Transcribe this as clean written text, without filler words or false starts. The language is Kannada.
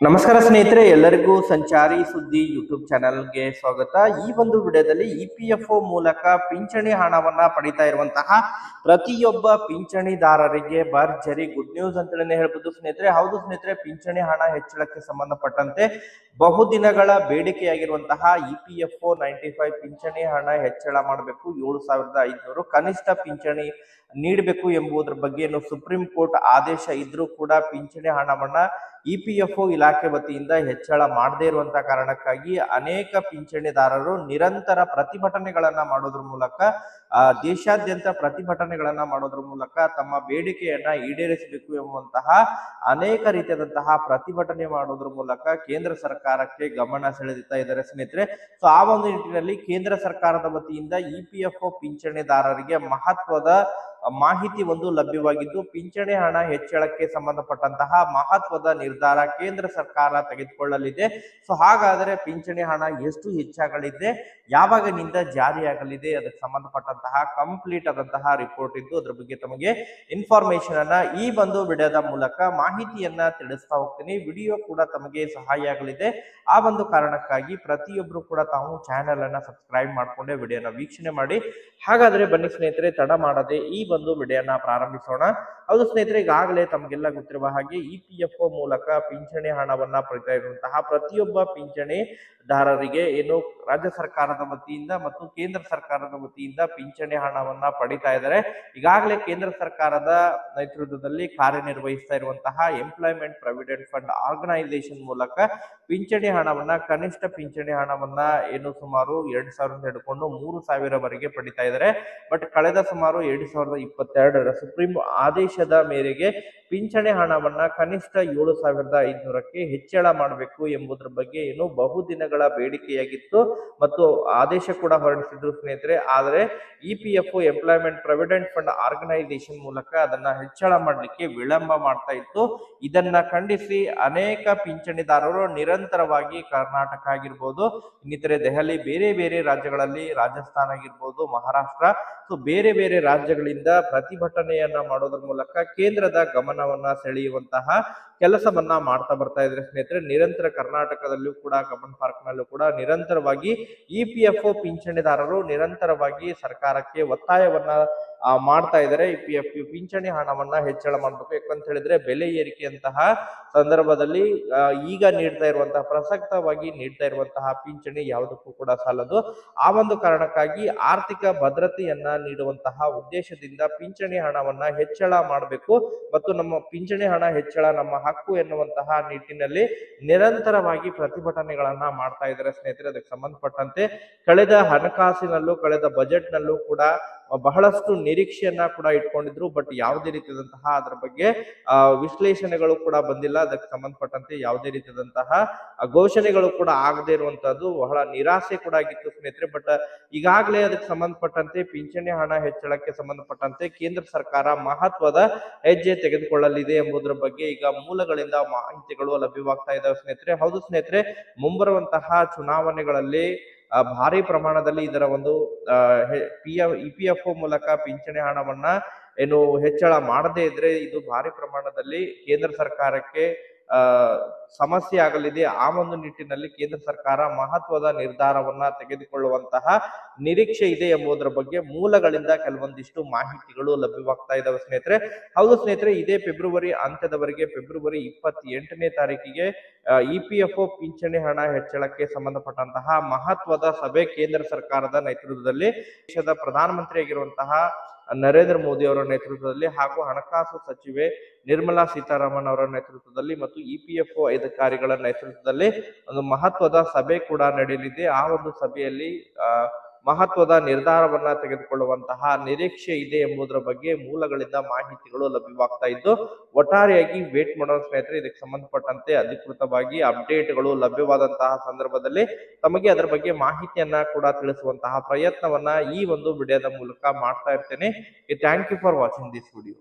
ನಮಸ್ಕಾರ ಸ್ನೇಹಿತರೆ, ಎಲ್ಲರಿಗೂ ಸಂಚಾರಿ ಸುದ್ದಿ ಯೂಟ್ಯೂಬ್ ಚಾನೆಲ್ಗೆ ಸ್ವಾಗತ. ಈ ಒಂದು ವಿಡಿಯೋದಲ್ಲಿ ಇಪಿಎಫ್ಒ ಮೂಲಕ ಪಿಂಚಣಿ ಹಣವನ್ನ ಪಡಿತಾ ಇರುವಂತಹ ಪ್ರತಿಯೊಬ್ಬ ಪಿಂಚಣಿದಾರರಿಗೆ ಭರ್ಜರಿ ಗುಡ್ ನ್ಯೂಸ್ ಅಂತೇಳಿ ಹೇಳ್ಬೋದು ಸ್ನೇಹಿತರೆ. ಹೌದು ಸ್ನೇಹಿತರೆ, ಪಿಂಚಣಿ ಹಣ ಹೆಚ್ಚಳಕ್ಕೆ ಸಂಬಂಧಪಟ್ಟಂತೆ ಬಹುದಿನಗಳ ಬೇಡಿಕೆಯಾಗಿರುವಂತಹ ಇಪಿಎಫ್ಒ 95 ಪಿಂಚಣಿ ಹಣ ಹೆಚ್ಚಳ ಮಾಡಬೇಕು, 7,500 ಕನಿಷ್ಠ ಪಿಂಚಣಿ ನೀಡಬೇಕು ಎಂಬುದರ ಬಗ್ಗೆ ಸುಪ್ರೀಂ ಕೋರ್ಟ್ ಆದೇಶ ಇದ್ರೂ ಕೂಡ ಪಿಂಚಣಿ ಹಣವನ್ನ ಇಪಿಎಫ್ಒ ಇಲಾಖೆ ವತಿಯಿಂದ ಹೆಚ್ಚಳ ಮಾಡದೇ ಇರುವಂತಹ ಕಾರಣಕ್ಕಾಗಿ ಅನೇಕ ಪಿಂಚಣಿದಾರರು ನಿರಂತರ ಪ್ರತಿಭಟನೆಗಳನ್ನ ಮಾಡೋದ್ರ ಮೂಲಕ ದೇಶಾದ್ಯಂತ ಪ್ರತಿಭಟನೆಗಳನ್ನ ಮಾಡೋದ್ರ ಮೂಲಕ ತಮ್ಮ ಬೇಡಿಕೆಯನ್ನ ಈಡೇರಿಸಬೇಕು ಎಂಬುವಂತಹ ಅನೇಕ ರೀತಿಯಾದಂತಹ ಪ್ರತಿಭಟನೆ ಮಾಡೋದ್ರ ಮೂಲಕ ಕೇಂದ್ರ ಸರ್ಕಾರಕ್ಕೆ ಗಮನ ಸೆಳೆದಿತ್ತಾ ಇದ್ದಾರೆ ಸ್ನೇಹಿತರೆ. ಸೊ ಆ ಒಂದು ನಿಟ್ಟಿನಲ್ಲಿ ಕೇಂದ್ರ ಸರ್ಕಾರದ ವತಿಯಿಂದ ಇಪಿಎಫ್ಒ ಪಿಂಚಣಿದಾರರಿಗೆ ಮಹತ್ವದ ಮಾಹಿತಿ ಒಂದು ಲಭ್ಯವಾಗಿದ್ದು, ಪಿಂಚಣಿ ಹಣ ಹೆಚ್ಚಳಕ್ಕೆ ಸಂಬಂಧಪಟ್ಟಂತಹ ಮಹತ್ವದ ನಿರ್ಧಾರ ಕೇಂದ್ರ ಸರ್ಕಾರ ತೆಗೆದುಕೊಳ್ಳಲಿದೆ. ಸೊ ಹಾಗಾದರೆ ಪಿಂಚಣಿ ಹಣ ಎಷ್ಟು ಹೆಚ್ಚಾಗಲಿದೆ, ಯಾವಾಗಿನಿಂದ ಜಾರಿಯಾಗಲಿದೆ, ಅದಕ್ಕೆ ಸಂಬಂಧಪಟ್ಟಂತಹ ಕಂಪ್ಲೀಟ್ ಆದಂತಹ ರಿಪೋರ್ಟ್ ಇದ್ದು ಅದ್ರ ಬಗ್ಗೆ ತಮಗೆ ಇನ್ಫಾರ್ಮೇಶನ್ ಅನ್ನ ಈ ಒಂದು ವಿಡಿಯೋದ ಮೂಲಕ ಮಾಹಿತಿಯನ್ನ ತಿಳಿಸ್ತಾ ಹೋಗ್ತೀನಿ. ವಿಡಿಯೋ ಕೂಡ ತಮಗೆ ಸಹಾಯ ಆಗಲಿದೆ. ಆ ಒಂದು ಕಾರಣಕ್ಕಾಗಿ ಪ್ರತಿಯೊಬ್ಬರು ಕೂಡ ತಾವು ಚಾನೆಲ್ ಅನ್ನ ಸಬ್ಸ್ಕ್ರೈಬ್ ಮಾಡ್ಕೊಂಡೆ ವಿಡಿಯೋನ ವೀಕ್ಷಣೆ ಮಾಡಿ. ಹಾಗಾದ್ರೆ ಬನ್ನಿ ಸ್ನೇಹಿತರೆ, ತಡ ಮಾಡದೆ ಈ ಒಂದು ವಿಡಿಯೋನ ಪ್ರಾರಂಭಿಸೋಣ. ಹೌದು ಸ್ನೇಹಿತರೆ, ಈಗಾಗಲೇ ತಮಗೆಲ್ಲ ಗೊತ್ತಿರುವ ಹಾಗೆ ಇಪಿಎಫ್ಒ ಮೂಲಕ ಪಿಂಚಣಿ ಹಣವನ್ನ ಪಡಿತಾ ಇರುವಂತಹ ಪ್ರತಿಯೊಬ್ಬ ಪಿಂಚಣಿದಾರರಿಗೆ ಏನು ರಾಜ್ಯ ಸರ್ಕಾರದ ವತಿಯಿಂದ ಮತ್ತು ಕೇಂದ್ರ ಸರ್ಕಾರದ ವತಿಯಿಂದ ಪಿಂಚಣಿ ಹಣವನ್ನ ಪಡಿತಾ ಇದ್ದಾರೆ. ಈಗಾಗಲೇ ಕೇಂದ್ರ ಸರ್ಕಾರದ ನೇತೃತ್ವದಲ್ಲಿ ಕಾರ್ಯನಿರ್ವಹಿಸ್ತಾ ಇರುವಂತಹ ಎಂಪ್ಲಾಯ್ಮೆಂಟ್ ಪ್ರಾವಿಡೆಂಟ್ ಫಂಡ್ ಆರ್ಗನೈಸೇಷನ್ ಮೂಲಕ ಪಿಂಚಣಿ ಹಣವನ್ನ ಕನಿಷ್ಠ ಪಿಂಚಣಿ ಹಣವನ್ನ ಏನು ಸುಮಾರು 2,000 ಹಿಡ್ಕೊಂಡು 3,000ವರೆಗೆ ಪಡಿತಾ ಇದ್ದಾರೆ. ಬಟ್ ಕಳೆದ ಸುಮಾರು 2022ರ ಸುಪ್ರೀಂ ಆದೇಶದ ಮೇರೆಗೆ ಪಿಂಚಣಿ ಹಣವನ್ನ ಕನಿಷ್ಠ 7,500ಕ್ಕೆ ಹೆಚ್ಚಳ ಮಾಡಬೇಕು ಎಂಬುದರ ಬಗ್ಗೆ ಏನು ಬಹುದಿನಗಳ ಬೇಡಿಕೆಯಾಗಿತ್ತು ಮತ್ತು ಆದೇಶ ಕೂಡ ಹೊರಡಿಸಿದ್ರು ಸ್ನೇಹಿತರೆ. ಆದರೆ EPFO employment provident fund organisation ಮೂಲಕ ಅದನ್ನ ಹೆಚ್ಚಳ ಮಾಡಲಿಕ್ಕೆ ವಿಳಂಬ ಮಾಡ್ತಾ ಇತ್ತು. ಇದನ್ನ ಖಂಡಿಸಿ ಅನೇಕ ಪಿಂಚಣಿದಾರರು ನಿರಂತರವಾಗಿ ಕರ್ನಾಟಕ ಆಗಿರ್ಬೋದು, ಇನ್ನಿತರೆ ದೆಹಲಿ, ಬೇರೆ ಬೇರೆ ರಾಜ್ಯಗಳಲ್ಲಿ, ರಾಜಸ್ಥಾನ ಆಗಿರ್ಬೋದು, ಮಹಾರಾಷ್ಟ್ರ, ಸೊ ಬೇರೆ ಬೇರೆ ರಾಜ್ಯಗಳಿಂದ ಪ್ರತಿಭಟನೆಯನ್ನ ಮಾಡೋದ್ರ ಮೂಲಕ ಕೇಂದ್ರದ ಗಮನವನ್ನ ಸೆಳೆಯುವಂತಹ ಕೆಲಸವನ್ನ ಮಾಡ್ತಾ ಬರ್ತಾ ಇದ್ರೆ ಸ್ನೇಹಿತರೆ. ನಿರಂತರ ಕರ್ನಾಟಕದಲ್ಲೂ ಕೂಡ ಕಬ್ಬನ್ ಪಾರ್ಕ್ ನಲ್ಲೂ ಕೂಡ ನಿರಂತರವಾಗಿ ಇಪಿಎಫ್ಒ ಪಿಂಚಣಿದಾರರು ನಿರಂತರವಾಗಿ ಸರ್ಕಾರಕ್ಕೆ ಒತ್ತಾಯವನ್ನ ಮಾಡ್ತಾ ಇದ್ದಾರೆ. ಇಪಿಎಫ್ಒ ಪಿಂಚಣಿ ಹಣವನ್ನ ಹೆಚ್ಚಳ ಮಾಡಬೇಕು. ಯಾಕಂತ ಹೇಳಿದ್ರೆ ಬೆಲೆ ಏರಿಕೆಯಂತಹ ಸಂದರ್ಭದಲ್ಲಿ ಈಗ ನೀಡ್ತಾ ಇರುವಂತಹ ಪ್ರಸಕ್ತವಾಗಿ ನೀಡ್ತಾ ಇರುವಂತಹ ಪಿಂಚಣಿ ಯಾವುದಕ್ಕೂ ಕೂಡ ಸಾಲದು. ಆ ಒಂದು ಕಾರಣಕ್ಕಾಗಿ ಆರ್ಥಿಕ ಭದ್ರತೆಯನ್ನ ನೀಡುವಂತಹ ಉದ್ದೇಶದಿಂದ ಪಿಂಚಣಿ ಹಣವನ್ನ ಹೆಚ್ಚಳ ಮಾಡಬೇಕು ಮತ್ತು ನಮ್ಮ ಪಿಂಚಣಿ ಹಣ ಹೆಚ್ಚಳ ನಮ್ಮ ಹಕ್ಕು ಎನ್ನುವಂತಹ ನಿಟ್ಟಿನಲ್ಲಿ ನಿರಂತರವಾಗಿ ಪ್ರತಿಭಟನೆಗಳನ್ನ ಮಾಡ್ತಾ ಇದ್ದಾರೆ ಸ್ನೇಹಿತರೆ. ಅದಕ್ಕೆ ಸಂಬಂಧಪಟ್ಟಂತೆ ಕಳೆದ ಹಣಕಾಸಿನಲ್ಲೂ ಕಳೆದ ಬಜೆಟ್ ನಲ್ಲೂ ಕೂಡ ಬಹಳಷ್ಟು ನಿರೀಕ್ಷೆಯನ್ನ ಕೂಡ ಇಟ್ಕೊಂಡಿದ್ರು. ಬಟ್ ಯಾವುದೇ ರೀತಿಯಾದಂತಹ ಅದರ ಬಗ್ಗೆ ವಿಶ್ಲೇಷಣೆಗಳು ಕೂಡ ಬಂದಿಲ್ಲ. ಅದಕ್ಕೆ ಸಂಬಂಧಪಟ್ಟಂತೆ ಯಾವುದೇ ರೀತಿಯಾದಂತಹ ಘೋಷಣೆಗಳು ಕೂಡ ಆಗದೆ ಇರುವಂತಹದ್ದು ಬಹಳ ನಿರಾಸೆ ಕೂಡ ಆಗಿತ್ತು ಸ್ನೇಹಿತರೆ. ಬಟ್ ಈಗಾಗಲೇ ಅದಕ್ಕೆ ಸಂಬಂಧಪಟ್ಟಂತೆ ಪಿಂಚಣಿ ಹಣ ಹೆಚ್ಚಳಕ್ಕೆ ಸಂಬಂಧಪಟ್ಟಂತೆ ಕೇಂದ್ರ ಸರ್ಕಾರ ಮಹತ್ವದ ಹೆಜ್ಜೆ ತೆಗೆದುಕೊಳ್ಳಲಿದೆ ಎಂಬುದರ ಬಗ್ಗೆ ಈಗ ಮೂಲಗಳಿಂದ ಮಾಹಿತಿಗಳು ಲಭ್ಯವಾಗ್ತಾ ಇದ್ದಾವೆ ಸ್ನೇಹಿತರೆ. ಹೌದು ಸ್ನೇಹಿತರೆ, ಮುಂಬರುವಂತಹ ಚುನಾವಣೆಗಳಲ್ಲಿ ಭಾರಿ ಪ್ರಮಾಣದಲ್ಲಿ ಇದರ ಒಂದು ಇಪಿಎಫ್ಒ ಮೂಲಕ ಪಿಂಚಣಿ ಹಣವನ್ನ ಏನು ಹೆಚ್ಚಳ ಮಾಡದೇ ಇದ್ರೆ ಇದು ಭಾರಿ ಪ್ರಮಾಣದಲ್ಲಿ ಕೇಂದ್ರ ಸರ್ಕಾರಕ್ಕೆ ಸಮಸ್ಯೆ ಆಗಲಿದೆ. ಆ ಒಂದು ನಿಟ್ಟಿನಲ್ಲಿ ಕೇಂದ್ರ ಸರ್ಕಾರ ಮಹತ್ವದ ನಿರ್ಧಾರವನ್ನ ತೆಗೆದುಕೊಳ್ಳುವಂತಹ ನಿರೀಕ್ಷೆ ಇದೆ ಎಂಬುದರ ಬಗ್ಗೆ ಮೂಲಗಳಿಂದ ಕೆಲವೊಂದಿಷ್ಟು ಮಾಹಿತಿಗಳು ಲಭ್ಯವಾಗ್ತಾ ಇದಾವೆ ಸ್ನೇಹಿತರೆ. ಹೌದು ಸ್ನೇಹಿತರೆ, ಇದೇ ಫೆಬ್ರವರಿ ಅಂತ್ಯದವರೆಗೆ ಫೆಬ್ರವರಿ 28ನೇ ತಾರೀಕಿಗೆ ಇಪಿಎಫ್ಒ ಪಿಂಚಣಿ ಹಣ ಹೆಚ್ಚಳಕ್ಕೆ ಸಂಬಂಧಪಟ್ಟಂತಹ ಮಹತ್ವದ ಸಭೆ ಕೇಂದ್ರ ಸರ್ಕಾರದ ನೇತೃತ್ವದಲ್ಲಿ ದೇಶದ ಪ್ರಧಾನಮಂತ್ರಿ ಆಗಿರುವಂತಹ ನರೇಂದ್ರ ಮೋದಿ ಅವರ ನೇತೃತ್ವದಲ್ಲಿ ಹಾಗೂ ಹಣಕಾಸು ಸಚಿವೆ ನಿರ್ಮಲಾ ಸೀತಾರಾಮನ್ ಅವರ ನೇತೃತ್ವದಲ್ಲಿ ಮತ್ತು ಇಪಿಎಫ್ಒ ಅಧಿಕಾರಿಗಳ ನೇತೃತ್ವದಲ್ಲಿ ಒಂದು ಮಹತ್ವದ ಸಭೆ ಕೂಡ ನಡೆಯಲಿದೆ. ಆ ಒಂದು ಸಭೆಯಲ್ಲಿ ಮಹತ್ವದ ನಿರ್ಧಾರವನ್ನ ತೆಗೆದುಕೊಳ್ಳುವಂತಹ ನಿರೀಕ್ಷೆ ಇದೆ ಎಂಬುದರ ಬಗ್ಗೆ ಮೂಲಗಳಿಂದ ಮಾಹಿತಿಗಳು ಲಭ್ಯವಾಗ್ತಾ ಇದ್ದು, ಒಟ್ಟಾರೆಯಾಗಿ ವೇಟ್ ಮಾಡೋಣ ಸ್ನೇಹಿತರೆ. ಇದಕ್ಕೆ ಸಂಬಂಧಪಟ್ಟಂತೆ ಅಧಿಕೃತವಾಗಿ ಅಪ್ಡೇಟ್ಗಳು ಲಭ್ಯವಾದಂತಹ ಸಂದರ್ಭದಲ್ಲಿ ತಮಗೆ ಅದರ ಬಗ್ಗೆ ಮಾಹಿತಿಯನ್ನ ಕೂಡ ತಿಳಿಸುವಂತಹ ಪ್ರಯತ್ನವನ್ನ ಈ ಒಂದು ವಿಡಿಯೋದ ಮೂಲಕ ಮಾಡ್ತಾ ಇರ್ತೇನೆ. Thank you for watching this video.